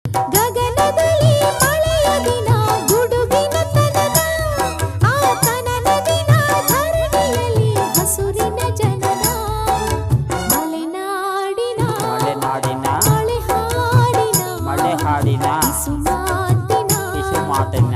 ಗಗನದಲ್ಲಿ ಮಳೆಯ ದಿನ ಗುಡುಗಿನ ತನನ ಆ ತನನ ದಿನ ಧರಣಿಯಲ್ಲಿ ಹಸುರಿನ ಜನನ ಮಲೆನಾಡಿನ ಮಳೆ ಹಾಡಿನ ಮಳೆ ಹಾಡಿನ ಕಿಸುಮಾತಿನ ಕಿಸುಮಾತಿನ